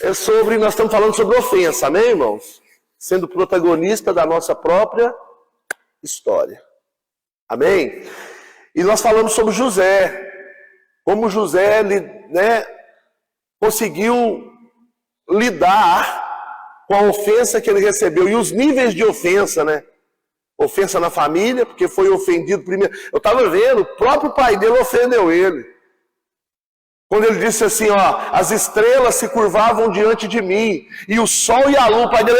Nós estamos falando sobre ofensa, amém, irmãos? Sendo protagonista da nossa própria história. Amém? E nós falamos sobre José. Como José, conseguiu lidar com a ofensa que ele recebeu. E os níveis de ofensa, Ofensa na família, porque foi ofendido primeiro. Eu estava vendo, o próprio pai dele ofendeu ele. Quando ele disse assim, as estrelas se curvavam diante de mim, e o sol e a lua, o pai dele,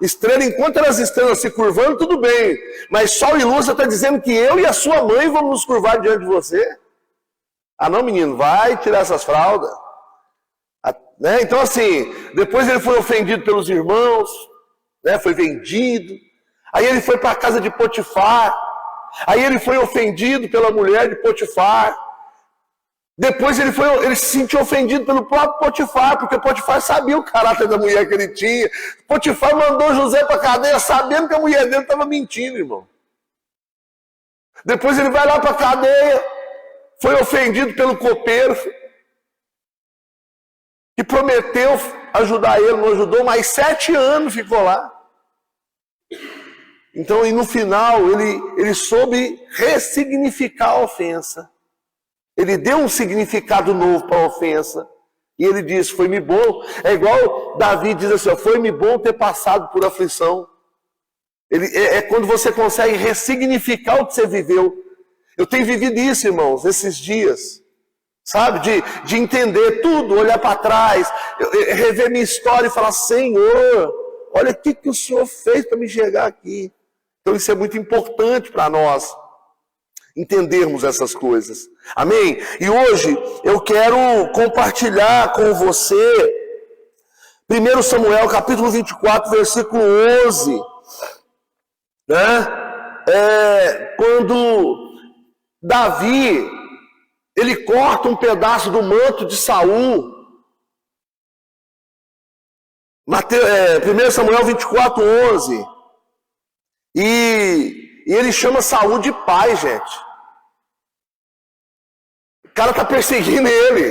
estrela, enquanto as estrelas se curvando, tudo bem, mas sol e lua, você está dizendo que eu e a sua mãe vamos nos curvar diante de você? Ah não, menino, vai tirar essas fraldas. Então assim, depois ele foi ofendido pelos irmãos, foi vendido, aí ele foi para a casa de Potifar, aí ele foi ofendido pela mulher de Potifar. Depois ele se sentiu ofendido pelo próprio Potifar, porque Potifar sabia o caráter da mulher que ele tinha. Potifar mandou José para a cadeia sabendo que a mulher dele estava mentindo, irmão. Depois ele vai lá para a cadeia, foi ofendido pelo copeiro, que prometeu ajudar ele, não ajudou, mas 7 anos ficou lá. Então, e no final, ele soube ressignificar a ofensa. Ele deu um significado novo para a ofensa. E ele disse, foi-me bom. É igual Davi diz assim, foi-me bom ter passado por aflição. É quando você consegue ressignificar o que você viveu. Eu tenho vivido isso, irmãos, esses dias. Sabe? De entender tudo, olhar para trás, rever minha história e falar, Senhor, olha o que o Senhor fez para me chegar aqui. Então isso é muito importante para nós. Entendermos essas coisas. Amém? E hoje eu quero compartilhar com você 1 Samuel capítulo 24, versículo 11. Quando Davi, ele corta um pedaço do manto de Saul. 1 Samuel 24, 11. E ele chama Saul de pai, gente. O cara está perseguindo ele.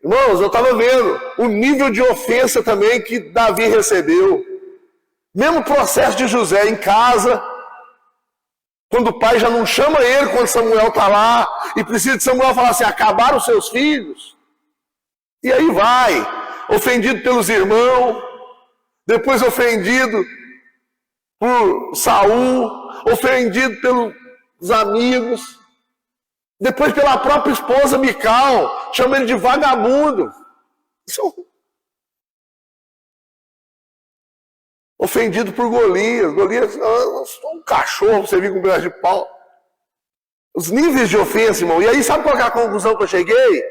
Irmãos, eu estava vendo o nível de ofensa também que Davi recebeu. Mesmo processo de José em casa, quando o pai já não chama ele, quando Samuel está lá, e precisa de Samuel falar assim, acabaram os seus filhos. E aí vai, ofendido pelos irmãos, depois ofendido por Saul, ofendido pelos amigos, depois pela própria esposa Mical, chama ele de vagabundo. Ofendido por Golias. Golias, um cachorro, você viu com um pedaço de pau. Os níveis de ofensa, irmão. E aí, sabe qual é a conclusão que eu cheguei?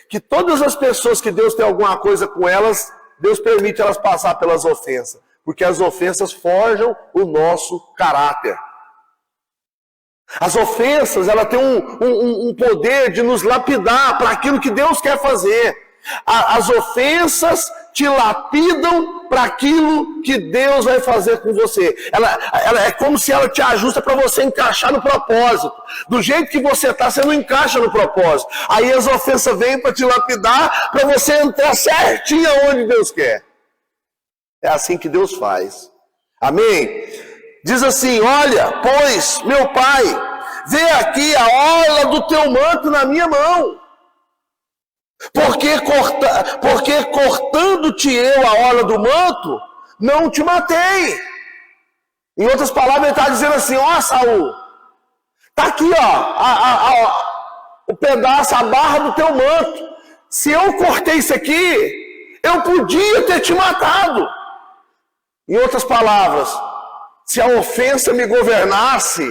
Que todas as pessoas que Deus tem alguma coisa com elas, Deus permite elas passar pelas ofensas. Porque as ofensas forjam o nosso caráter. As ofensas, ela tem um poder de nos lapidar para aquilo que Deus quer fazer. As ofensas te lapidam para aquilo que Deus vai fazer com você. Ela é como se ela te ajusta para você encaixar no propósito. Do jeito que você está, você não encaixa no propósito. Aí as ofensas vêm para te lapidar, para você entrar certinho onde Deus quer. É assim que Deus faz. Amém? Diz assim, olha, pois, meu pai, vê aqui a orla do teu manto na minha mão. Porque cortando-te eu a orla do manto, não te matei. Em outras palavras, ele está dizendo assim, Saul, está aqui, o pedaço, a barra do teu manto. Se eu cortei isso aqui, eu podia ter te matado. Em outras palavras, se a ofensa me governasse,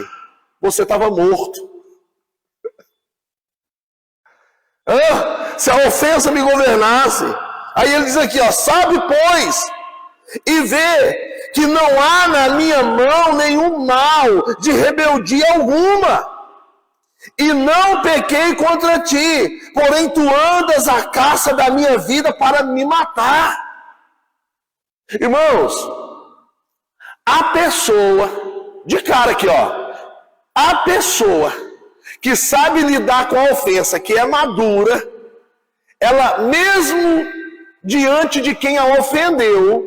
você estava morto. Se a ofensa me governasse. Aí ele diz aqui, sabe, pois, e vê que não há na minha mão nenhum mal de rebeldia alguma. E não pequei contra ti, porém tu andas à caça da minha vida para me matar. Irmãos, a pessoa, de cara aqui, a pessoa que sabe lidar com a ofensa, que é madura, ela mesmo diante de quem a ofendeu,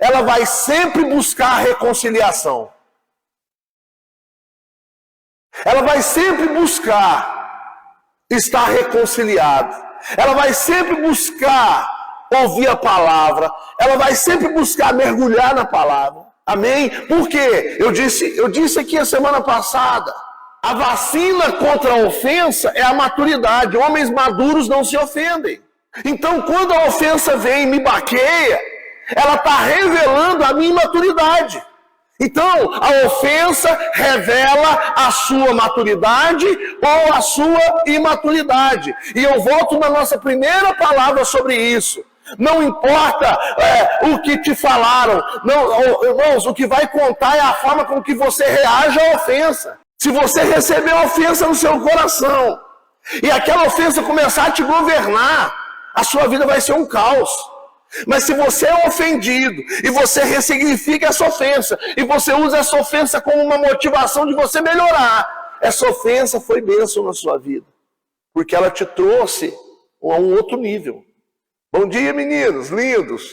ela vai sempre buscar reconciliação. Ela vai sempre buscar estar reconciliada. Ela vai sempre buscar ouvir a palavra. Ela vai sempre buscar mergulhar na palavra. Amém? Por quê? Eu disse aqui a semana passada, a vacina contra a ofensa é a maturidade. Homens maduros não se ofendem. Então, quando a ofensa vem e me baqueia, ela está revelando a minha imaturidade. Então, a ofensa revela a sua maturidade ou a sua imaturidade. E eu volto na nossa primeira palavra sobre isso. Não importa o que te falaram. Não, irmãos, o que vai contar é a forma com que você reage à ofensa. Se você receber a ofensa no seu coração e aquela ofensa começar a te governar, a sua vida vai ser um caos. Mas se você é ofendido e você ressignifica essa ofensa e você usa essa ofensa como uma motivação de você melhorar, essa ofensa foi bênção na sua vida, porque ela te trouxe a um outro nível. Bom dia, meninos, lindos.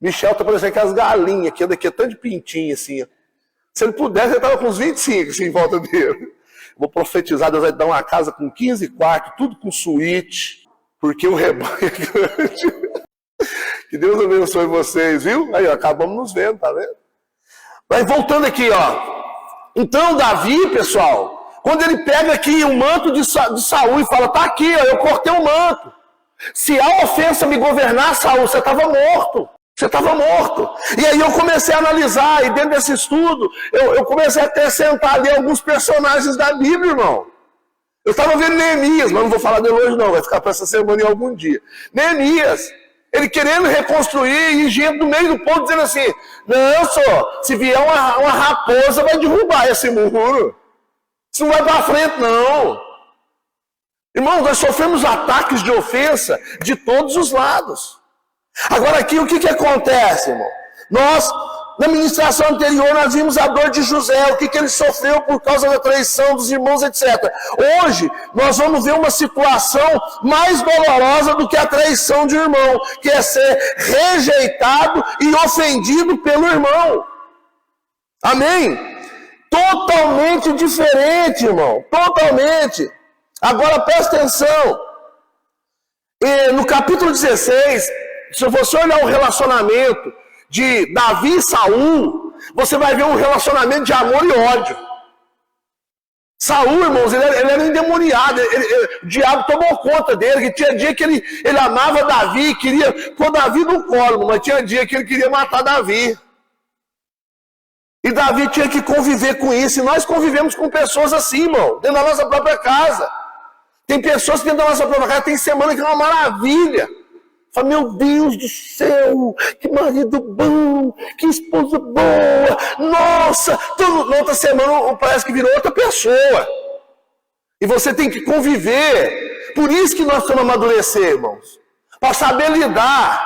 Michel está parecendo aquelas galinhas que anda aqui, tanto de pintinho assim. Ó. Se ele pudesse, ele estava com uns 25 assim, em volta dele. Vou profetizar, Deus vai dar uma casa com 15 quartos, tudo com suíte, porque o rebanho é grande. Que Deus abençoe vocês, viu? Aí, ó, acabamos nos vendo, tá vendo? Mas voltando aqui, ó. Então, Davi, pessoal, quando ele pega aqui o manto de Saul e fala, tá aqui, ó, eu cortei o manto. Se a ofensa me governar, Saul, você estava morto. Você estava morto. E aí eu comecei a analisar, e dentro desse estudo, eu comecei a acrescentar ali alguns personagens da Bíblia, irmão. Eu estava vendo Neemias, mas não vou falar dele hoje não, vai ficar para essa semana em algum dia. Neemias, ele querendo reconstruir, e gente no meio do povo dizendo assim, não, só, se vier uma raposa, vai derrubar esse muro. Isso não vai para frente, não. Irmãos, nós sofremos ataques de ofensa de todos os lados. Agora aqui, o que acontece, irmão? Nós, na ministração anterior, nós vimos a dor de José, o que ele sofreu por causa da traição dos irmãos, etc. Hoje, nós vamos ver uma situação mais dolorosa do que a traição de um irmão, que é ser rejeitado e ofendido pelo irmão. Amém? Totalmente diferente, irmão. Totalmente. Agora presta atenção, no capítulo 16, se você olhar o relacionamento de Davi e Saul, você vai ver um relacionamento de amor e ódio. Saul, irmãos, ele era endemoniado, o diabo tomou conta dele, que tinha dia que ele amava Davi, queria pôr Davi no colo, mas tinha dia que ele queria matar Davi. E Davi tinha que conviver com isso, e nós convivemos com pessoas assim, irmão, dentro da nossa própria casa. Tem pessoas que dentro da nossa própria casa, tem semana que é uma maravilha. Fala, meu Deus do céu, que marido bom, que esposa boa, nossa. Na outra semana parece que virou outra pessoa. E você tem que conviver. Por isso que nós precisamos amadurecer, irmãos. Para saber lidar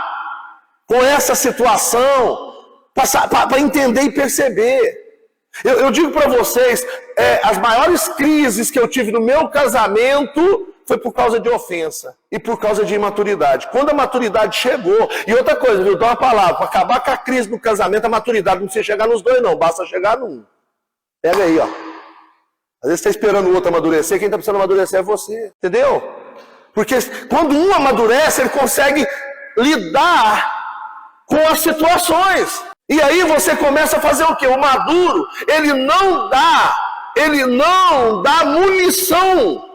com essa situação, para entender e perceber. Eu digo para vocês, as maiores crises que eu tive no meu casamento foi por causa de ofensa e por causa de imaturidade. Quando a maturidade chegou, e outra coisa, viu, dá uma palavra, para acabar com a crise no casamento, a maturidade não precisa chegar nos dois não, basta chegar num. Pega aí, ó. Às vezes você está esperando o outro amadurecer, quem está precisando amadurecer é você, entendeu? Porque quando um amadurece, ele consegue lidar com as situações. E aí você começa a fazer o quê? O maduro, ele não dá munição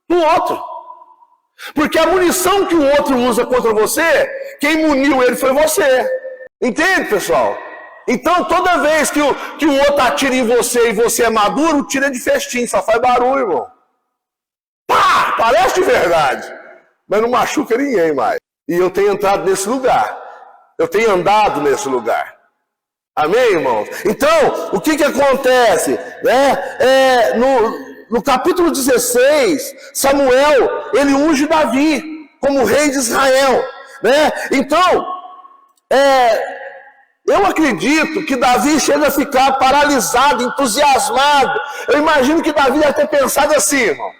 pro outro. Porque a munição que o outro usa contra você, quem muniu ele foi você. Entende, pessoal? Então, toda vez que o outro atira em você e você é maduro, o tiro é de festim, só faz barulho, irmão. Pá! Parece de verdade. Mas não machuca ninguém mais. E eu tenho entrado nesse lugar. Eu tenho andado nesse lugar. Amém, irmãos? Então, o que acontece? No capítulo 16, Samuel, ele unge Davi como rei de Israel. Né? Então, eu acredito que Davi chega a ficar paralisado, entusiasmado. Eu imagino que Davi deve ter pensado assim, irmão.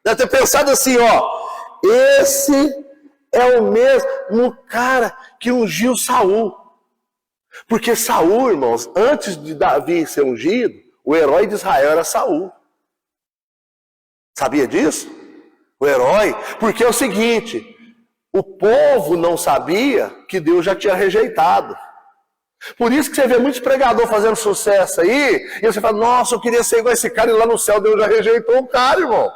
Deve ter pensado assim, ó. Esse é o mesmo cara que ungiu Saul. Porque Saul, irmãos, antes de Davi ser ungido, o herói de Israel era Saul. Sabia disso? O herói. Porque é o seguinte, o povo não sabia que Deus já tinha rejeitado. Por isso que você vê muitos pregadores fazendo sucesso aí, e você fala, nossa, eu queria ser igual esse cara, e lá no céu Deus já rejeitou o cara, irmão.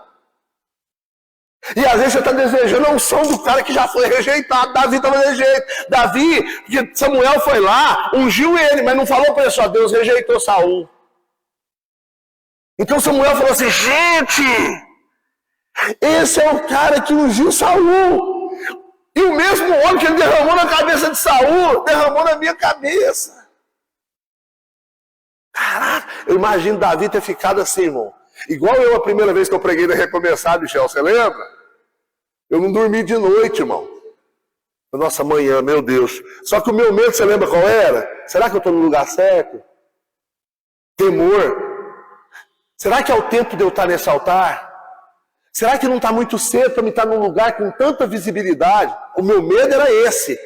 E às vezes você está desejando a unção do cara que já foi rejeitado. Davi estava de jeito. Davi, porque Samuel foi lá, ungiu ele, mas não falou para ele só, Deus rejeitou Saul. Então Samuel falou assim, gente, esse é o cara que ungiu Saul. E o mesmo óleo que ele derramou na cabeça de Saul, derramou na minha cabeça. Caraca, eu imagino Davi ter ficado assim, irmão. Igual eu, a primeira vez que eu preguei na Recomeçar, Michel, você lembra? Eu não dormi de noite, irmão. Nossa, amanhã, meu Deus. Só que o meu medo, você lembra qual era? Será que eu estou no lugar certo? Temor. Será que é o tempo de eu estar nesse altar? Será que não está muito cedo para me estar num lugar com tanta visibilidade? O meu medo era esse.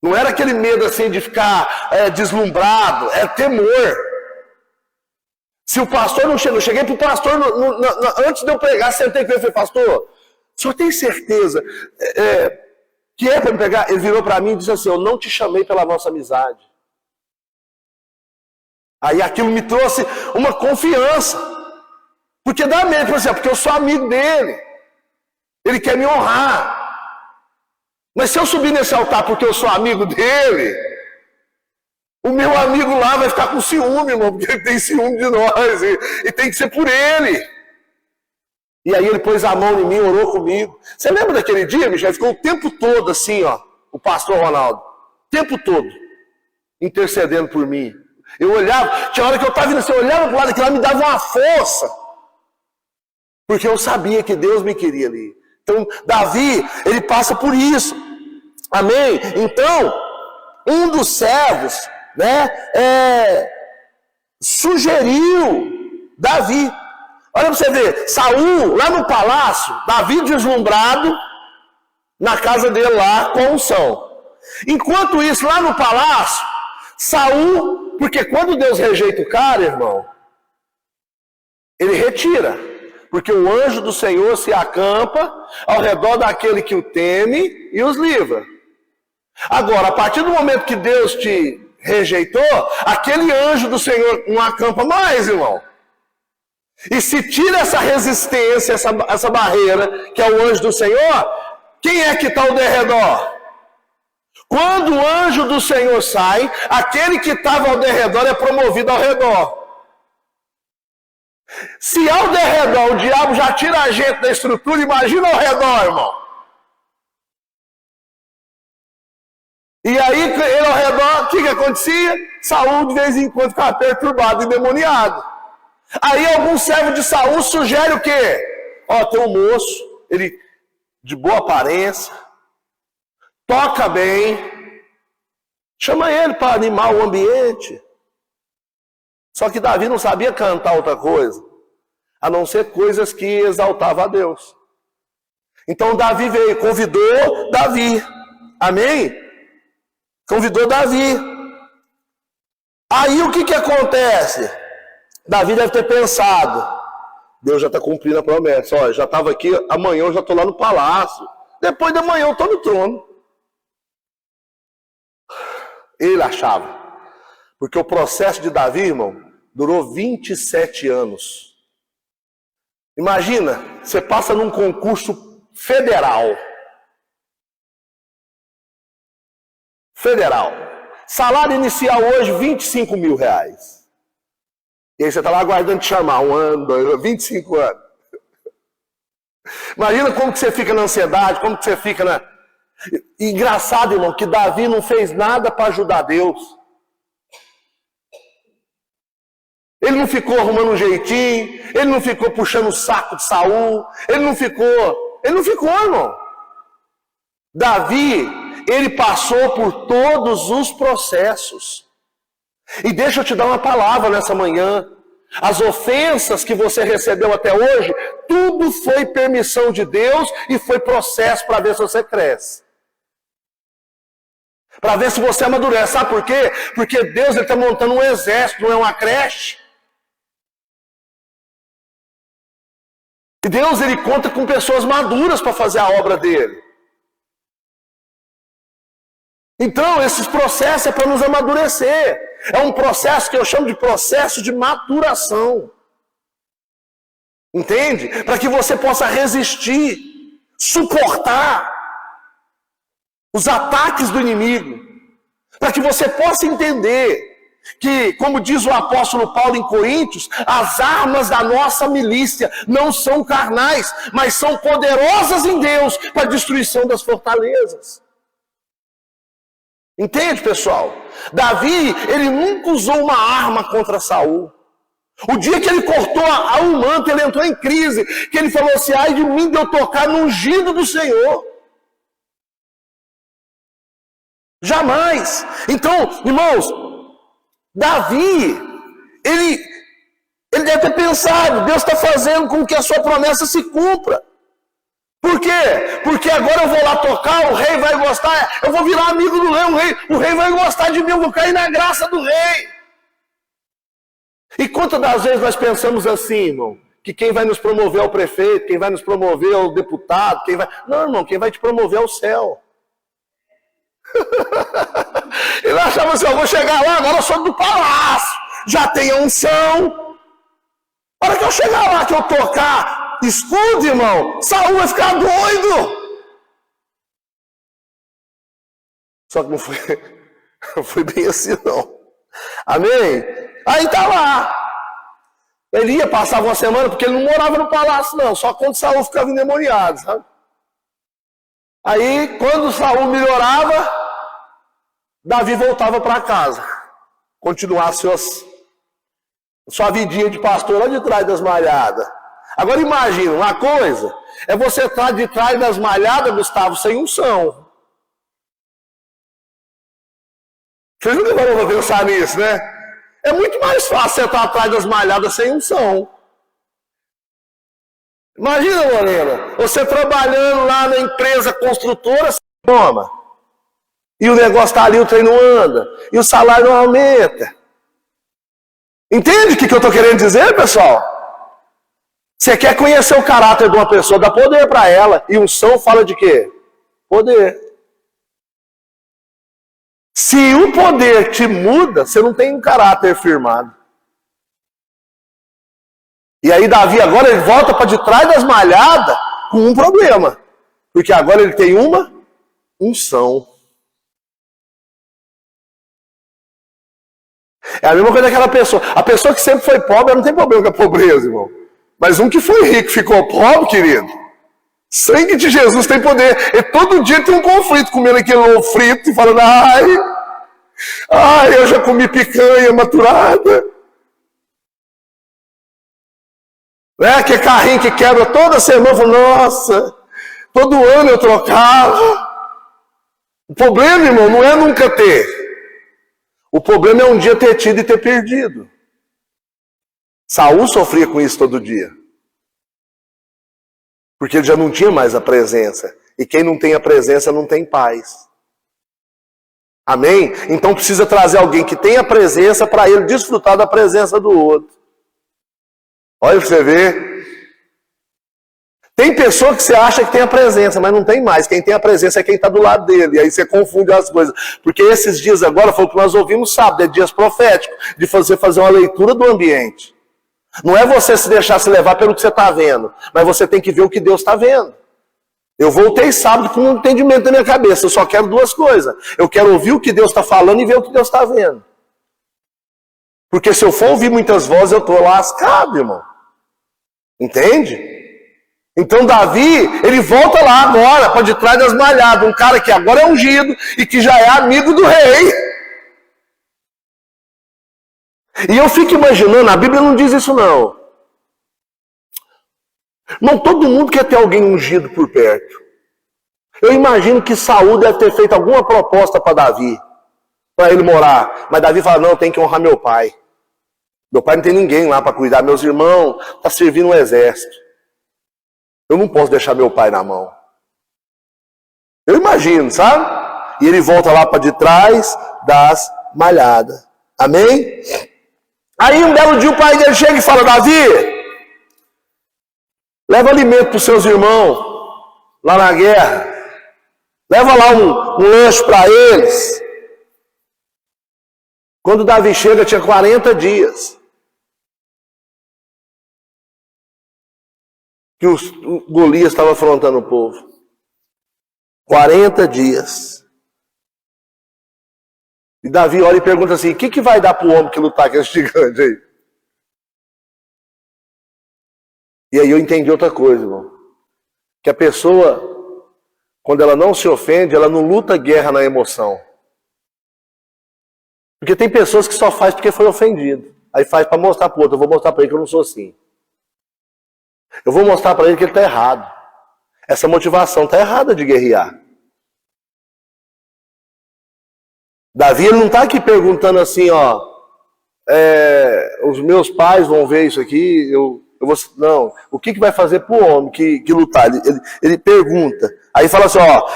Não era aquele medo assim de ficar deslumbrado, é temor. Se o pastor não chegou, eu cheguei para o pastor, antes de eu pregar, sentei com ele e falei, pastor, o senhor tem certeza que é para me pegar? Ele virou para mim e disse assim, eu não te chamei pela nossa amizade. Aí aquilo me trouxe uma confiança. Porque dá medo, por exemplo, porque eu sou amigo dele. Ele quer me honrar. Mas se eu subir nesse altar porque eu sou amigo dele, o meu amigo lá vai ficar com ciúme, irmão, porque ele tem ciúme de nós, e tem que ser por ele. E aí ele pôs a mão em mim, orou comigo. Você lembra daquele dia, Michel? Ficou o tempo todo assim, ó, o pastor Ronaldo, o tempo todo, intercedendo por mim. Eu olhava, tinha hora que eu estava vindo assim, eu olhava para o lado daquilo lá, me dava uma força. Porque eu sabia que Deus me queria ali. Então, Davi, ele passa por isso. Amém? Então, um dos servos, sugeriu Davi. Olha para você ver, Saul, lá no palácio, Davi deslumbrado, na casa dele lá, com unção. Enquanto isso, lá no palácio, Saul, porque quando Deus rejeita o cara, irmão, ele retira. Porque o anjo do Senhor se acampa ao redor daquele que o teme e os livra. Agora, a partir do momento que Deus te rejeitou, aquele anjo do Senhor não acampa mais, irmão. E se tira essa resistência, essa barreira, que é o anjo do Senhor, quem é que está ao derredor? Quando o anjo do Senhor sai, aquele que estava ao derredor é promovido ao redor. Se ao derredor o diabo já tira a gente da estrutura, imagina ao redor, irmão. E aí, ele ao redor, o que acontecia? Saul de vez em quando ficava perturbado, endemoniado. Aí algum servo de Saul sugere o quê? Ó, tem um moço, ele de boa aparência, toca bem, chama ele para animar o ambiente. Só que Davi não sabia cantar outra coisa, a não ser coisas que exaltavam a Deus. Então Davi veio, convidou Davi. Amém? Convidou Davi. Aí o que acontece? Davi deve ter pensado, Deus já está cumprindo a promessa. Olha, já estava aqui, amanhã eu já estou lá no palácio. Depois de amanhã eu estou no trono. Ele achava. Porque o processo de Davi, irmão, durou 27 anos. Imagina, você passa num concurso federal. Salário inicial hoje, R$25 mil. E aí você está lá aguardando te chamar, 1 ano, 2 anos, 25 anos. Imagina como que você fica na ansiedade, como que você fica na... Engraçado, irmão, que Davi não fez nada para ajudar Deus. Ele não ficou arrumando um jeitinho, ele não ficou puxando o saco de Saul, ele não ficou, irmão. Davi, ele passou por todos os processos. E deixa eu te dar uma palavra nessa manhã. as ofensas que você recebeu até hoje, tudo foi permissão de Deus e foi processo para ver se você cresce. Para ver se você amadurece. Sabe por quê? Porque Deus está montando um exército, não é uma creche. E Deus ele conta com pessoas maduras para fazer a obra dele. Então, esses processos é para nos amadurecer. É um processo que eu chamo de processo de maturação. Entende? Para que você possa resistir, suportar os ataques do inimigo. Para que você possa entender que, como diz o apóstolo Paulo em Coríntios, as armas da nossa milícia não são carnais, mas são poderosas em Deus para a destruição das fortalezas. Entende, pessoal? Davi, ele nunca usou uma arma contra Saul. O dia que ele cortou o manto, ele entrou em crise, que ele falou assim, ai de mim de eu tocar no ungido do Senhor. Jamais. Então, irmãos, Davi, ele deve ter pensado, Deus está fazendo com que a sua promessa se cumpra. Por quê? Porque agora eu vou lá tocar, o rei vai gostar, eu vou virar amigo do rei, o rei vai gostar de mim, eu vou cair na graça do rei. E quantas das vezes nós pensamos assim, irmão, que quem vai nos promover é o prefeito, quem vai nos promover é o deputado, Não, irmão, quem vai te promover é o céu. Ele achava assim, eu vou chegar lá, agora eu sou do palácio, já tem a unção. A hora que eu chegar lá, que eu tocar, escude, irmão, Saul vai ficar doido. Só que não foi bem assim, não. Amém? Aí tá lá. Ele ia, passava uma semana, porque ele não morava no palácio, não. Só quando Saul ficava endemoniado, sabe? Aí, quando Saul melhorava, Davi voltava para casa. Continuar sua vidinha de pastor lá de trás das malhadas. Agora imagina, uma coisa é você estar de trás das malhadas, Gustavo, sem unção. Vocês nunca vão pensar nisso, né? É muito mais fácil você estar atrás das malhadas sem unção. Imagina, Lorena, você trabalhando lá na empresa construtora, você toma. E o negócio está ali, o trem não anda. E o salário não aumenta. Entende o que eu estou querendo dizer, pessoal? Você quer conhecer o caráter de uma pessoa, dá poder para ela. E unção fala de quê? Poder. Se o poder te muda, você não tem um caráter firmado. E aí Davi agora ele volta para de trás das malhadas com um problema. Porque agora ele tem uma unção. É a mesma coisa daquela pessoa. A pessoa que sempre foi pobre, ela não tem problema com a pobreza, irmão. Mas um que foi rico ficou pobre, querido. Sangue de Jesus tem poder. E todo dia tem um conflito, comendo aquele ovo frito e falando, ai, eu já comi picanha maturada. Né? Que carrinho que quebra toda semana, falo, nossa, todo ano eu trocava. O problema, irmão, não é nunca ter. O problema é um dia ter tido e ter perdido. Saul sofria com isso todo dia. Porque ele já não tinha mais a presença. E quem não tem a presença não tem paz. Amém? Então precisa trazer alguém que tenha a presença para ele desfrutar da presença do outro. Olha pra você ver. Tem pessoa que você acha que tem a presença, mas não tem mais. Quem tem a presença é quem está do lado dele. E aí você confunde as coisas. Porque esses dias agora, foi o que nós ouvimos sábado, é dias proféticos, de fazer uma leitura do ambiente. Não é você se deixar se levar pelo que você está vendo, mas você tem que ver o que Deus está vendo. Eu voltei sábado com um entendimento na minha cabeça. Eu só quero duas coisas. Eu quero ouvir o que Deus está falando e ver o que Deus está vendo. Porque se eu for ouvir muitas vozes, eu estou lascado, irmão. Entende? Então Davi, ele volta lá agora, para de trás das malhadas. Um cara que agora é ungido e que já é amigo do rei. E eu fico imaginando, a Bíblia não diz isso não. Não, todo mundo quer ter alguém ungido por perto. Eu imagino que Saul deve ter feito alguma proposta para Davi, para ele morar. Mas Davi fala, não, eu tenho que honrar meu pai. Meu pai não tem ninguém lá para cuidar. Meus irmãos estão servindo o exército. Eu não posso deixar meu pai na mão. Eu imagino, sabe? E ele volta lá para de trás das malhadas. Amém? Aí um belo dia o pai dele chega e fala: Davi, leva alimento para os seus irmãos lá na guerra. Leva lá um lanche para eles. Quando Davi chega, tinha 40 dias. Que o Golias estava afrontando o povo. 40 dias. E Davi olha e pergunta assim: o que vai dar para o homem que lutar com esse gigante aí? E aí eu entendi outra coisa, irmão. Que a pessoa, quando ela não se ofende, ela não luta guerra na emoção. Porque tem pessoas que só faz porque foi ofendido. Aí faz para mostrar para o outro. Eu vou mostrar para ele que eu não sou assim. Eu vou mostrar para ele que ele está errado. Essa motivação está errada de guerrear. Davi ele não está aqui perguntando assim, ó, os meus pais vão ver isso aqui, eu vou, não, o que vai fazer para o homem que lutar? Ele pergunta. Aí fala assim, ó,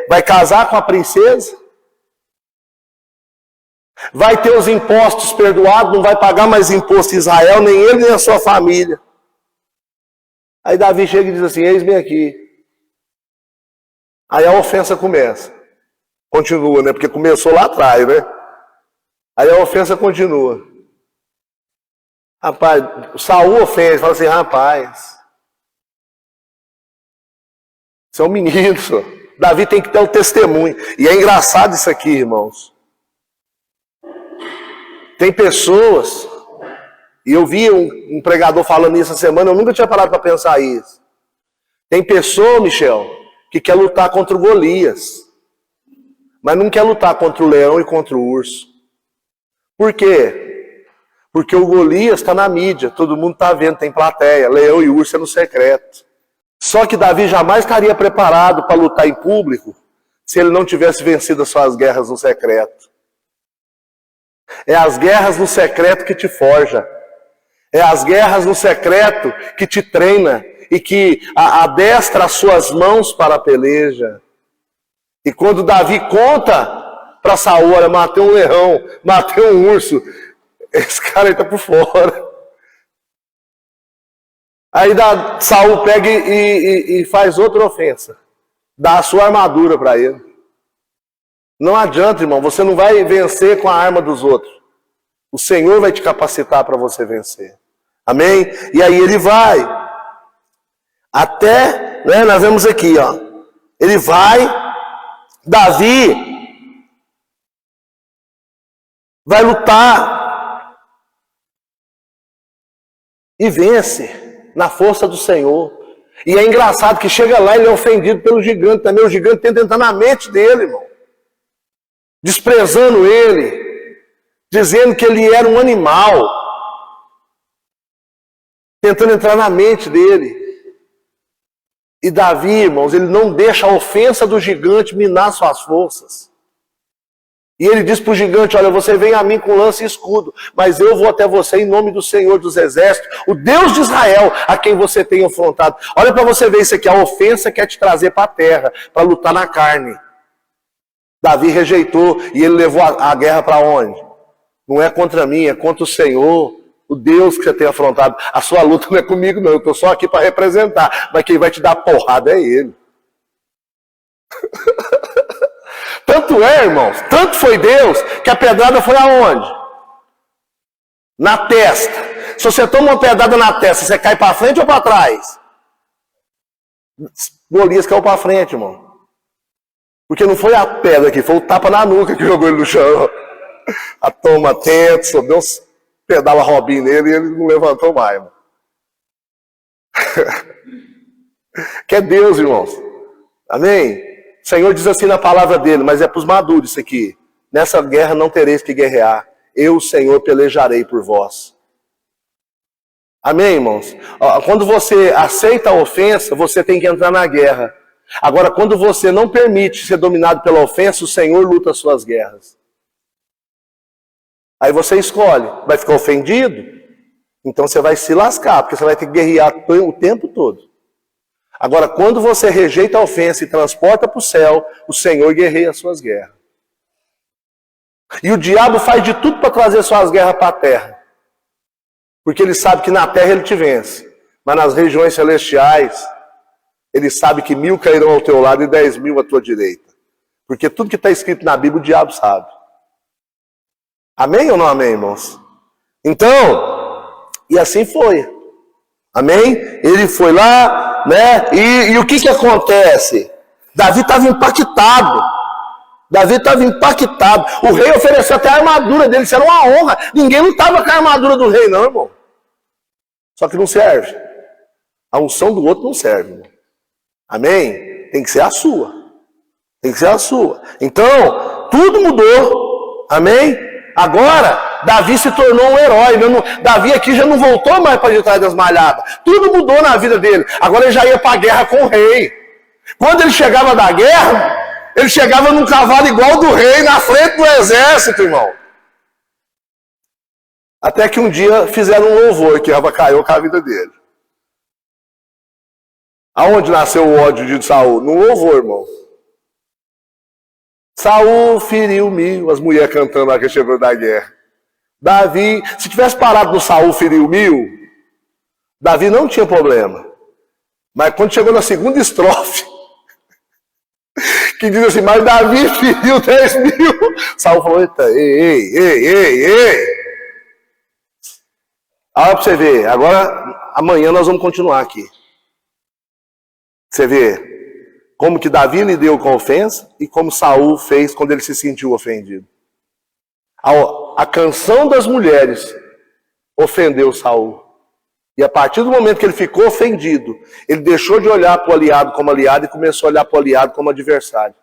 vai casar com a princesa? Vai ter os impostos perdoados, não vai pagar mais imposto em Israel, nem ele nem a sua família. Aí Davi chega e diz assim: eis-me aqui. Aí a ofensa começa. Continua, né? Porque começou lá atrás, né? Aí a ofensa continua. Rapaz, Saul ofende, fala assim: rapaz, você é um menino, senhor. Davi tem que ter um testemunho. E é engraçado isso aqui, irmãos. Tem pessoas, e eu vi um pregador falando isso essa semana, eu nunca tinha parado para pensar isso. Tem pessoa, Michel, que quer lutar contra o Golias, mas não quer lutar contra o leão e contra o urso. Por quê? Porque o Golias está na mídia, todo mundo está vendo, tem plateia, leão e urso é no secreto. Só que Davi jamais estaria preparado para lutar em público se ele não tivesse vencido as suas guerras no secreto. É as guerras no secreto que te forja. É as guerras no secreto que te treina e que adestra as suas mãos para a peleja. E quando Davi conta para Saul: olha, matei um leão, matei um urso, esse cara aí está por fora. Aí Saul pega e faz outra ofensa. Dá a sua armadura para ele. Não adianta, irmão, você não vai vencer com a arma dos outros. O Senhor vai te capacitar para você vencer. Amém? E aí ele vai. Até, né, nós vemos aqui, ó. Ele vai, Davi vai lutar e vence na força do Senhor. E é engraçado que chega lá, ele é ofendido pelo gigante também. O gigante tenta entrar na mente dele, irmão. Desprezando ele, dizendo que ele era um animal, tentando entrar na mente dele. E Davi, irmãos, ele não deixa a ofensa do gigante minar suas forças. E ele diz para o gigante: olha, você vem a mim com lança e escudo, mas eu vou até você em nome do Senhor dos Exércitos, o Deus de Israel, a quem você tem afrontado. Olha para você ver isso aqui, a ofensa quer te trazer para a terra, para lutar na carne. Davi rejeitou e ele levou a guerra para onde? Não é contra mim, é contra o Senhor, o Deus que você tem afrontado. A sua luta não é comigo não, eu estou só aqui para representar, mas quem vai te dar porrada é ele. Tanto é, irmãos, tanto foi Deus, que a pedrada foi aonde? Na testa. Se você toma uma pedrada na testa, você cai para frente ou para trás? Golias caiu para frente, irmão. Porque não foi a pedra aqui, foi o tapa na nuca que jogou ele no chão. A toma atento, só deu uns pedala Robin nele e ele não levantou mais, irmão. Que é Deus, irmãos. Amém? O Senhor diz assim na palavra dele, mas é para os maduros isso aqui. Nessa guerra não tereis que guerrear. Eu, Senhor, pelejarei por vós. Amém, irmãos? Quando você aceita a ofensa, você tem que entrar na guerra. Agora, quando você não permite ser dominado pela ofensa, o Senhor luta as suas guerras. Aí você escolhe, vai ficar ofendido? Então você vai se lascar, porque você vai ter que guerrear o tempo todo. Agora, quando você rejeita a ofensa e transporta para o céu, o Senhor guerreia as suas guerras. E o diabo faz de tudo para trazer suas guerras para a terra. Porque ele sabe que na terra ele te vence. Mas nas regiões celestiais, ele sabe que 1000 cairão ao teu lado e 10.000 à tua direita. Porque tudo que está escrito na Bíblia, o diabo sabe. Amém ou não amém, irmãos? Então, e assim foi. Amém? Ele foi lá, né? E o que acontece? Davi estava impactado. Davi estava impactado. O rei ofereceu até a armadura dele, isso era uma honra. Ninguém lutava com a armadura do rei, não, irmão. Só que não serve. A unção do outro não serve, irmão. Amém? Tem que ser a sua. Tem que ser a sua. Então, tudo mudou. Amém? Agora, Davi se tornou um herói. Davi aqui já não voltou mais para detrás das malhadas. Tudo mudou na vida dele. Agora ele já ia para a guerra com o rei. Quando ele chegava da guerra, ele chegava num cavalo igual do rei, na frente do exército, irmão. Até que um dia fizeram um louvor que avacalhou com a vida dele. Aonde nasceu o ódio de Saul? No louvor, irmão. Saul feriu 1000, as mulheres cantando lá que chegou da guerra. Davi, se tivesse parado no Saul feriu 1000, Davi não tinha problema. Mas quando chegou na segunda estrofe, que diz assim, mas Davi feriu 10.000, Saul falou, eita, ei. Olha para você ver, agora, amanhã nós vamos continuar aqui. Você vê como que Davi lidou com a ofensa e como Saul fez quando ele se sentiu ofendido. A canção das mulheres ofendeu Saul. E a partir do momento que ele ficou ofendido, ele deixou de olhar para o aliado como aliado e começou a olhar para o aliado como adversário.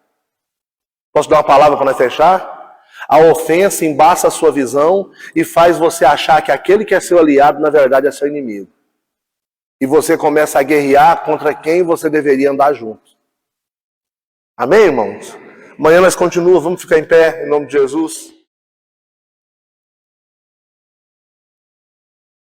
Posso dar uma palavra para nós fechar? A ofensa embaça a sua visão e faz você achar que aquele que é seu aliado, na verdade, é seu inimigo. E você começa a guerrear contra quem você deveria andar junto. Amém, irmãos? Amanhã nós continuamos, vamos ficar em pé, em nome de Jesus.